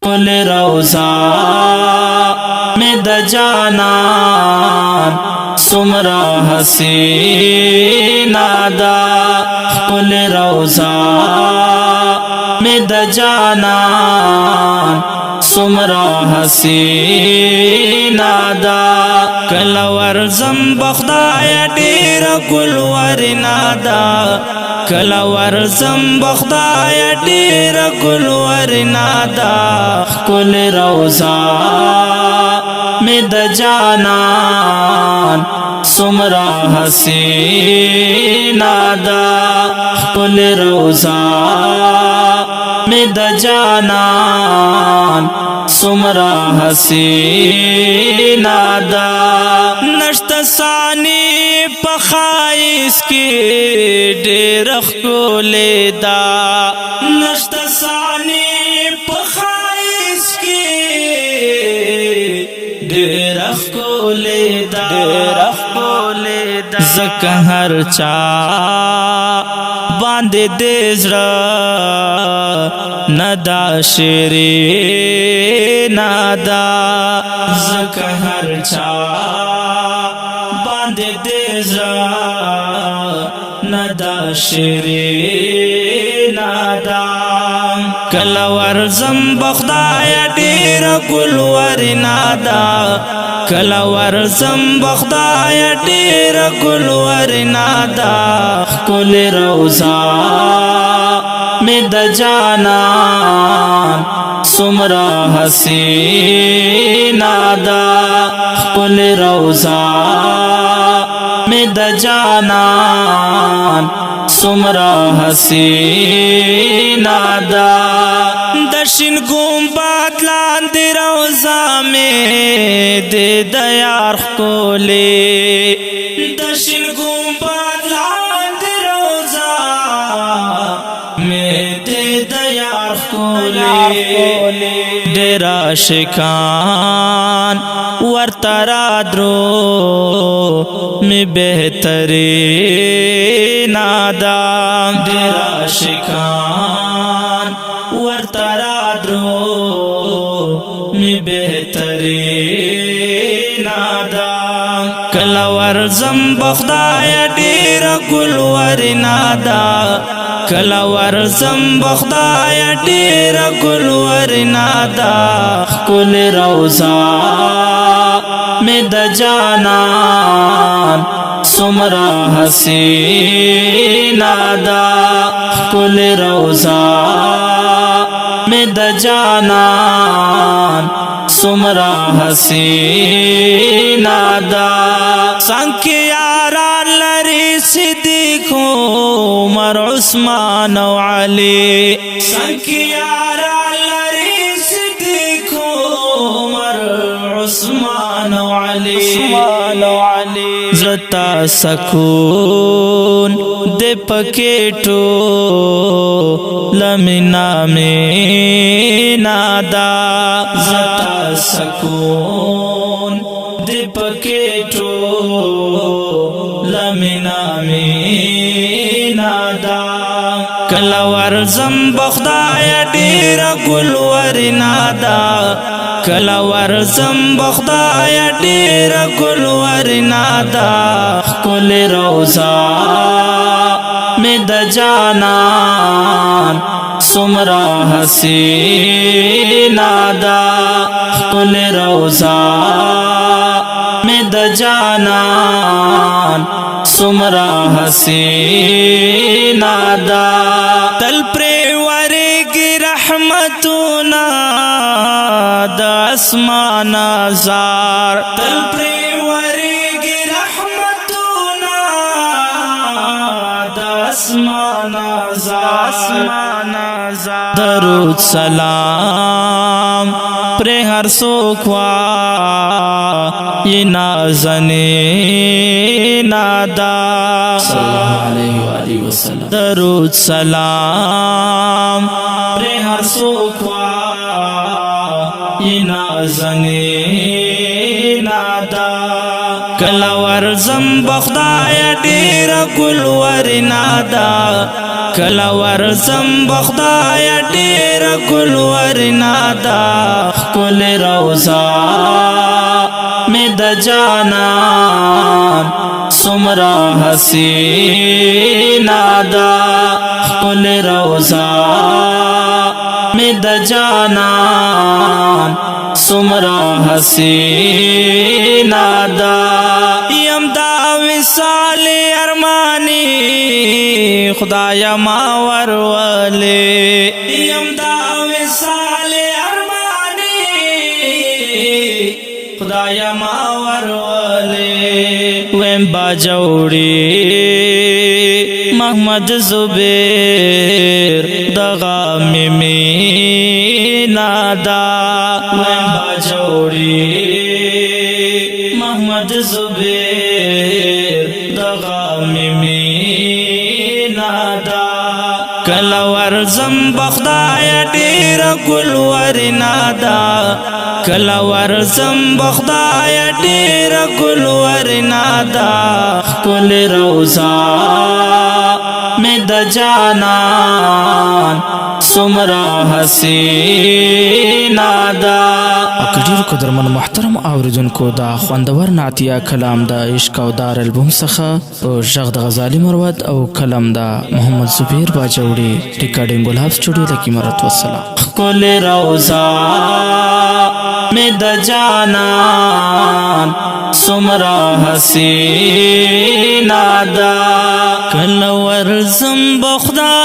کل روزا میں د جانان سمرا حسینہ دا کل روزا میں د جانان سمرا حسینہ دا کل ورزم بخدای ډیر ګل ورنا دا کل ورزم بخدای ډیر ګل ورنا دا کل روزا میں د جانان سمرا حسینہ دا کل روزا میں د جانان سمرا حسینہ دا نشت ثانی پخائش کی ډیر ښکلی دا نشت ثانی پخائش کی ډیر ښکلی دا زکه هر چا باندې دې زړه ندا شیرینه دا زکه هر چا باندې دې زړه ندا شیرینه دا کله ورزم بخدای ډیر ګل ورنا دا کله ورزم بخدای ډیر ګل ورنا دا کل روزا میں د جانان سمرا حسینہ دا کل روزا میں د جانان سمرا حسینہ دا دشن گنبد لاندې روزا میں دے دیار ښکلی دشن گنبد لاندې روزا میں دے دیار ښکلی ډېر عاشقان ورته رادرو میں بهترینه دا ډېر عاشقان ورته رادرو میں بهترینه دا کله ورزم بخدای ډیر ګل ورنا دا کله ورزم بخدای ډیر ګل ورنا دا کل روزا میں د جانان سمرا حسینہ دا کل روزا میں د جانان سمرا حسینہ دا سنگ یاران لری صدیقو عمر عثمان و علی سنگ یاران لری صدیقو عمر عثمان و علی زتا سکون دے پکیٹو لمنا میں نادا زتا سکون دے پکیٹو لمنا میں نادا کلا ورزم بخدای ډیر ګل ورنا دا کلا ورزم بخدای ډیر ګل ورنا دا کل روزا میں د جانان سمرا حسینہ دا کل روزا میں د جانان سمرا حسینہ دا تل پریوارېږي رحمتونه د اسمان زار تل پریوارېږي رحمتونه د اسمان زار درود سلام پر هر څوک وایي نازنینه دا صلی الله علیه و آله وسلم درود سلام پر هر څوک وایي نازنینه دا کله ورزم بخدای ډیر ګل ورنا دا کلا ورزم بخدای ډیر ګل ورنا دا کل روزا میں د جانان سمرا حسینا دا کل روزا میں د جانان سمرا حسینا دا یم دا وصال ارمانی خدایا ما ورولے یم دا وصال ارمانی خدایا ما ورولے ویم باجوڑی محمد زبیر دغا میں نادا ویم باجوڑی محمد زبیر دغا میں نادا کلا ورزم بخدای ډیر ګل ورنا دا کلا ورزم بخدای ډیر ګل ورنا دا کل روزا میں د جانان سمرا حسینا دا ډیر قدرمن محترم اوریدونکو دا خوندور نعتیه کلام د عشق او دار البوم څخه په غږ د غزالی مروت او کلام د محمد زبیر باجوړي ریکارډینګ ګلاب سټوډیو لکی مرت والسلام کل روزا میں د جانان سمرا حسینا دا کل ورزم بخدا